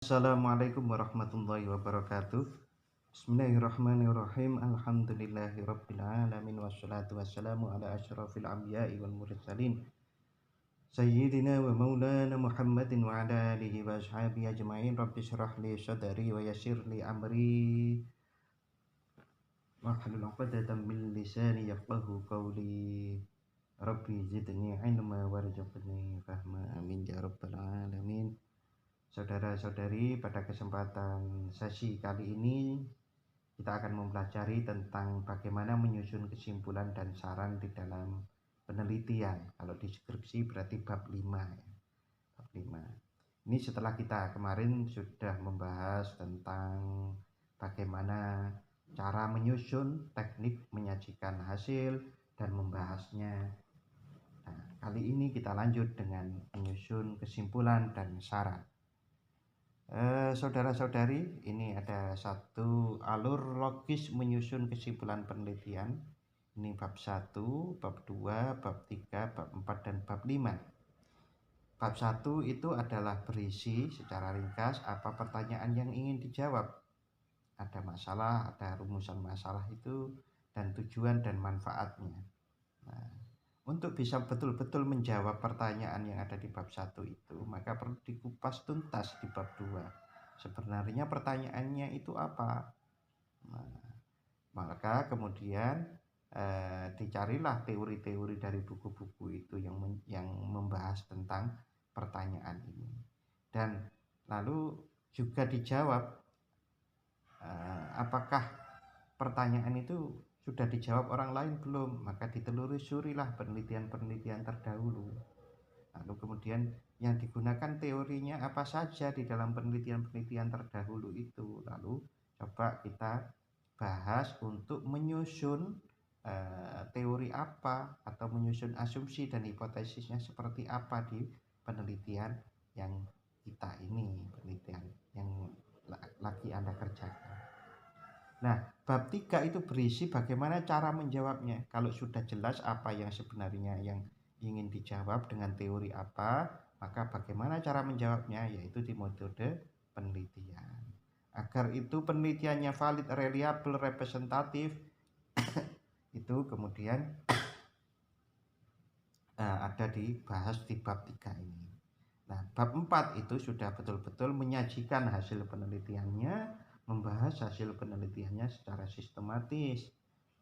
Assalamualaikum warahmatullahi wabarakatuh. Bismillahirrahmanirrahim. Alhamdulillahirabbil alamin wassalatu wassalamu ala asyrafil anbiya'i wal mursalin sayyidina wa maulana Muhammadin wa ala alihi wa ashabihi ajmain. Rabbi shrah li sadri wa yassir li amri wahlul 'uqdatam min lisani yafqahu qawli. Rabbi zidni ilma warzuqni fahma. Amin ya rabbal alamin. Saudara-saudari, pada kesempatan sesi kali ini kita akan mempelajari tentang bagaimana menyusun kesimpulan dan saran di dalam penelitian. Kalau di skripsi berarti bab 5 ya. Bab 5. Ini setelah kita kemarin sudah membahas tentang bagaimana cara menyusun, teknik menyajikan hasil dan membahasnya. Nah, kali ini kita lanjut dengan menyusun kesimpulan dan saran. Saudara-saudari, ini ada satu alur logis menyusun kesimpulan penelitian. Ini bab 1, bab 2, bab 3, bab 4, dan bab 5. Bab 1 itu adalah berisi secara ringkas apa pertanyaan yang ingin dijawab. Ada masalah, ada rumusan masalah itu, dan tujuan dan manfaatnya. Nah, untuk bisa betul-betul menjawab pertanyaan yang ada di bab 1 itu, maka perlu dikupas tuntas di bab 2. Sebenarnya pertanyaannya itu apa? Nah, maka kemudian dicarilah teori-teori dari buku-buku itu yang membahas tentang pertanyaan ini. Dan lalu juga dijawab apakah pertanyaan itu sudah dijawab orang lain belum, maka ditelusurilah penelitian-penelitian terdahulu. Lalu kemudian yang digunakan teorinya apa saja di dalam penelitian-penelitian terdahulu itu. Lalu coba kita bahas untuk menyusun teori apa atau menyusun asumsi dan hipotesisnya seperti apa di penelitian yang kita ini, penelitian yang lagi Anda kerjakan. Nah, bab 3 itu berisi bagaimana cara menjawabnya. Kalau sudah jelas apa yang sebenarnya yang ingin dijawab dengan teori apa, maka bagaimana cara menjawabnya, yaitu di metode penelitian. Agar itu penelitiannya valid, reliable, representatif, itu kemudian ada dibahas di bab 3 ini. Nah, bab 4 itu sudah betul-betul menyajikan hasil penelitiannya, membahas hasil penelitiannya secara sistematis.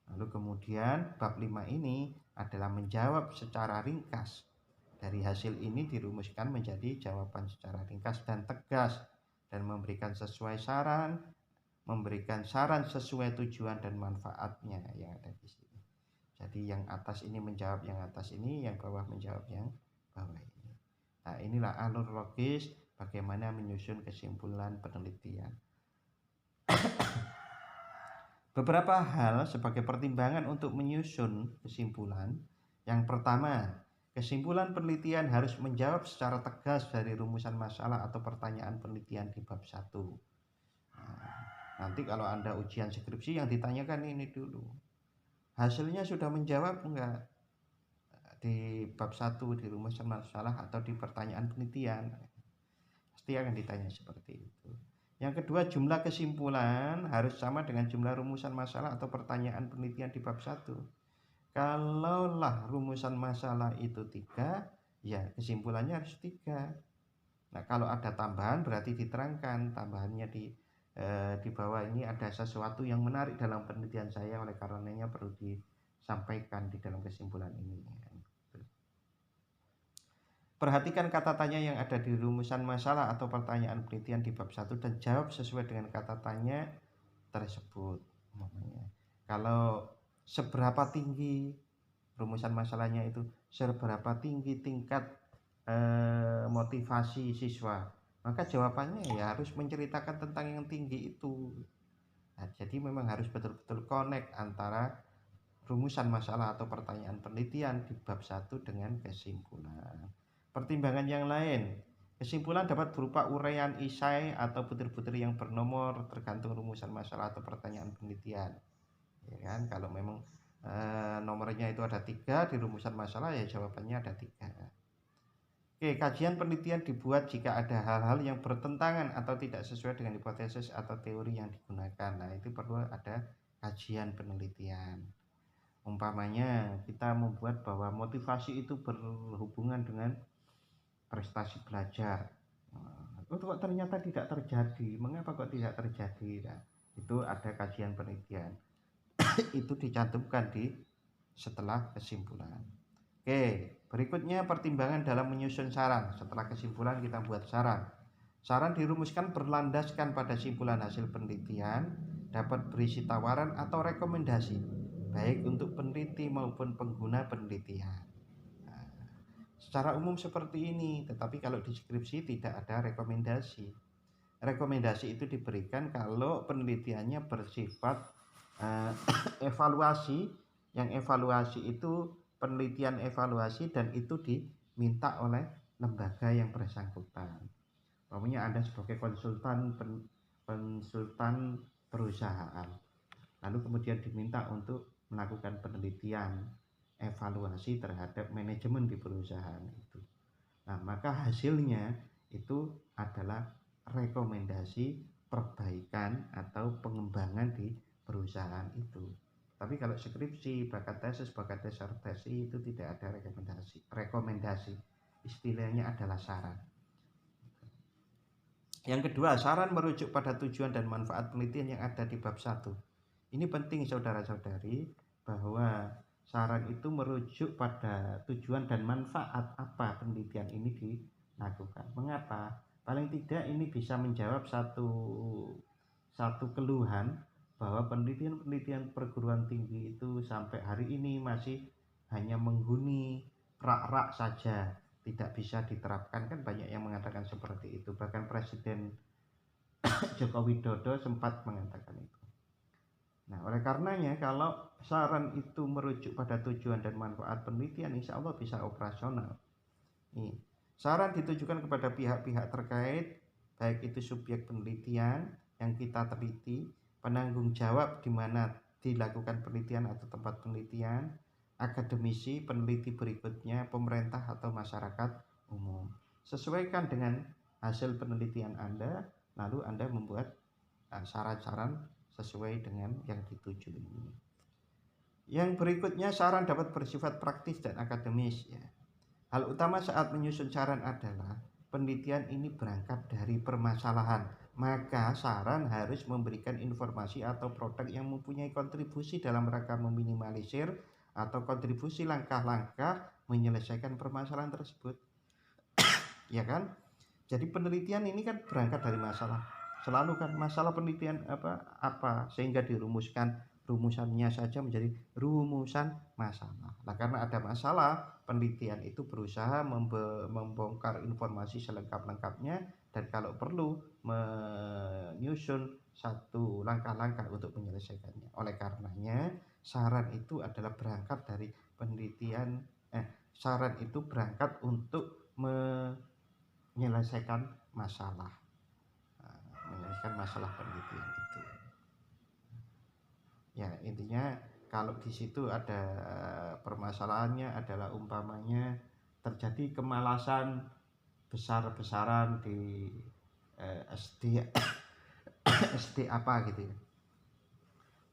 Lalu kemudian bab 5 ini adalah menjawab secara ringkas. Dari hasil ini dirumuskan menjadi jawaban secara ringkas dan tegas dan memberikan sesuai saran, memberikan saran sesuai tujuan dan manfaatnya yang ada di sini. Jadi yang atas ini menjawab yang atas ini, yang bawah menjawab yang bawah ini. Nah, inilah alur logis bagaimana menyusun kesimpulan penelitian. Beberapa hal sebagai pertimbangan untuk menyusun kesimpulan. Yang pertama, kesimpulan penelitian harus menjawab secara tegas dari rumusan masalah atau pertanyaan penelitian di bab 1. Nah, nanti kalau Anda ujian skripsi yang ditanyakan ini dulu. Hasilnya sudah menjawab enggak di bab 1 di rumusan masalah atau di pertanyaan penelitian? Pasti akan ditanya seperti itu. Yang kedua, jumlah kesimpulan harus sama dengan jumlah rumusan masalah atau pertanyaan penelitian di bab 1. Kalaulah rumusan masalah itu 3, ya kesimpulannya harus 3. Nah, kalau ada tambahan berarti diterangkan tambahannya di bawah ini ada sesuatu yang menarik dalam penelitian saya, oleh karenanya perlu disampaikan di dalam kesimpulan ini. Perhatikan kata tanya yang ada di rumusan masalah atau pertanyaan penelitian di bab 1 dan jawab sesuai dengan kata tanya tersebut. Kalau seberapa tinggi rumusan masalahnya itu, seberapa tinggi tingkat motivasi siswa, maka jawabannya ya harus menceritakan tentang yang tinggi itu. Nah, jadi memang harus betul-betul connect antara rumusan masalah atau pertanyaan penelitian di bab 1 dengan kesimpulan. Pertimbangan yang lain, kesimpulan dapat berupa uraian esai atau butir-butir yang bernomor tergantung rumusan masalah atau pertanyaan penelitian. Ya kan, kalau memang nomornya itu ada 3 di rumusan masalah, ya jawabannya ada 3. Oke, kajian penelitian dibuat jika ada hal-hal yang bertentangan atau tidak sesuai dengan hipotesis atau teori yang digunakan. Nah, itu perlu ada kajian penelitian. Umpamanya kita membuat bahwa motivasi itu berhubungan dengan prestasi belajar. Kok ternyata tidak terjadi. Mengapa kok tidak terjadi? Nah, itu ada kajian penelitian. Itu dicantumkan di setelah kesimpulan. Oke, berikutnya pertimbangan dalam menyusun saran. Setelah kesimpulan kita buat saran. Saran dirumuskan berlandaskan pada simpulan hasil penelitian, dapat berisi tawaran atau rekomendasi, baik untuk peneliti maupun pengguna penelitian. Nah, secara umum seperti ini, tetapi kalau di skripsi tidak ada rekomendasi. Rekomendasi itu diberikan kalau penelitiannya bersifat evaluasi, yang evaluasi itu penelitian evaluasi dan itu diminta oleh lembaga yang bersangkutan. Pokoknya Anda sebagai konsultan perusahaan, lalu kemudian diminta untuk melakukan penelitian evaluasi terhadap manajemen di perusahaan itu. Nah, maka hasilnya itu adalah rekomendasi perbaikan atau pengembangan di perusahaan itu. Tapi kalau skripsi, bakat tesis, bakat disertasi itu tidak ada rekomendasi. Istilahnya adalah saran. Yang kedua, saran merujuk pada tujuan dan manfaat penelitian yang ada di bab 1. Ini penting saudara-saudari, bahwa saran itu merujuk pada tujuan dan manfaat apa penelitian ini dilakukan. Mengapa? Paling tidak ini bisa menjawab satu keluhan bahwa penelitian-penelitian perguruan tinggi itu sampai hari ini masih hanya menghuni rak-rak saja, tidak bisa diterapkan. Kan banyak yang mengatakan seperti itu, bahkan Presiden Joko Widodo sempat mengatakan itu. Nah, oleh karenanya kalau saran itu merujuk pada tujuan dan manfaat penelitian, insya Allah bisa operasional. Nih, saran ditujukan kepada pihak-pihak terkait, baik itu subjek penelitian yang kita teliti, penanggung jawab di mana dilakukan penelitian atau tempat penelitian, akademisi, peneliti berikutnya, pemerintah atau masyarakat umum. Sesuaikan dengan hasil penelitian Anda, lalu Anda membuat saran-saran sesuai dengan yang dituju ini. Yang berikutnya, saran dapat bersifat praktis dan akademis ya. Hal utama saat menyusun saran adalah penelitian ini berangkat dari permasalahan, maka saran harus memberikan informasi atau produk yang mempunyai kontribusi dalam rangka meminimalisir atau kontribusi langkah-langkah menyelesaikan permasalahan tersebut. Ya kan? Jadi penelitian ini kan berangkat dari masalah. Selalu kan masalah penelitian apa sehingga dirumuskan, rumusannya saja menjadi rumusan masalah. Nah, karena ada masalah, penelitian itu berusaha membongkar informasi selengkap-lengkapnya dan kalau perlu menyusun satu langkah-langkah untuk menyelesaikannya. Oleh karenanya, saran itu adalah berangkat dari penelitian, saran itu berangkat untuk menyelesaikan masalah. Menyelesaikan masalah penelitian itu. Ya, intinya kalau di situ ada permasalahannya adalah umpamanya terjadi kemalasan besar-besaran di SD SD apa gitu ya.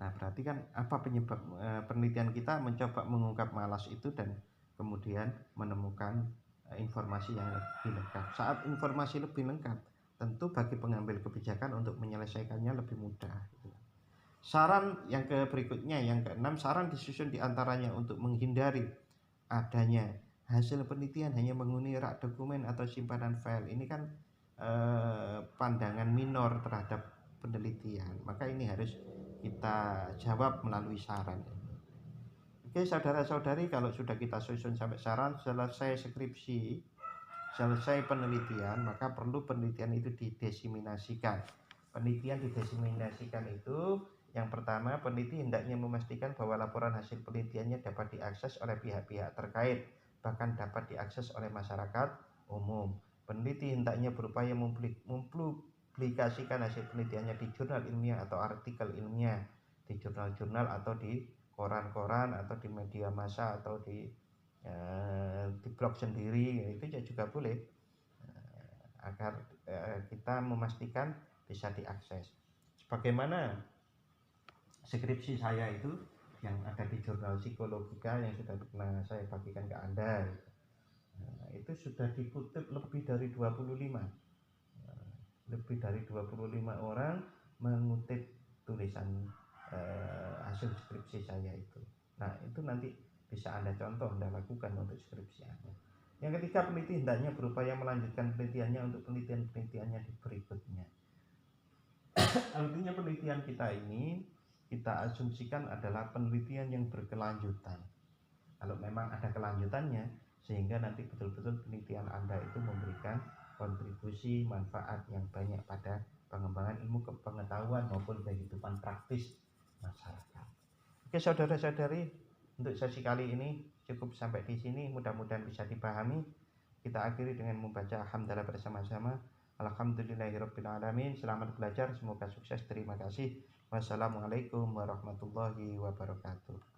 Nah, berarti kan apa penyebab penelitian kita mencoba mengungkap malas itu dan kemudian menemukan informasi yang lebih lengkap. Saat informasi lebih lengkap, tentu bagi pengambil kebijakan untuk menyelesaikannya lebih mudah. Saran yang berikutnya, yang keenam, saran disusun diantaranya untuk menghindari adanya hasil penelitian hanya menghuni rak dokumen atau simpanan file. Ini kan pandangan minor terhadap penelitian, maka ini harus kita jawab melalui saran. Oke saudara-saudari, kalau sudah kita susun sampai saran, selesai skripsi, selesai penelitian, maka perlu penelitian itu didiseminasikan. Penelitian didiseminasikan itu, yang pertama, peneliti hendaknya memastikan bahwa laporan hasil penelitiannya dapat diakses oleh pihak-pihak terkait, bahkan dapat diakses oleh masyarakat umum. Peneliti hendaknya berupaya mempublikasikan hasil penelitiannya di jurnal ilmiah atau artikel ilmiah, di jurnal-jurnal atau di koran-koran atau di media massa atau di di blog sendiri, itu juga boleh, agar kita memastikan bisa diakses. Sebagaimana skripsi saya itu yang ada di jurnal Psikologika yang sudah pernah saya bagikan ke Anda, itu sudah dikutip lebih dari 25 orang mengutip tulisan hasil skripsi saya itu. Nah, itu nanti bisa Anda contoh, Anda lakukan untuk skripsi Anda. Yang ketiga, peneliti hendaknya berupaya melanjutkan penelitiannya untuk penelitian-penelitiannya di berikutnya. Artinya penelitian kita ini kita asumsikan adalah penelitian yang berkelanjutan. Kalau memang ada kelanjutannya, sehingga nanti betul-betul penelitian Anda itu memberikan kontribusi manfaat yang banyak pada pengembangan ilmu pengetahuan maupun kehidupan praktis masyarakat. Oke saudara-saudari, untuk sesi kali ini cukup sampai di sini, mudah-mudahan bisa dipahami. Kita akhiri dengan membaca hamdalah bersama-sama. Alhamdulillahirrabbilalamin. Selamat belajar, semoga sukses. Terima kasih. Wassalamualaikum warahmatullahi wabarakatuh.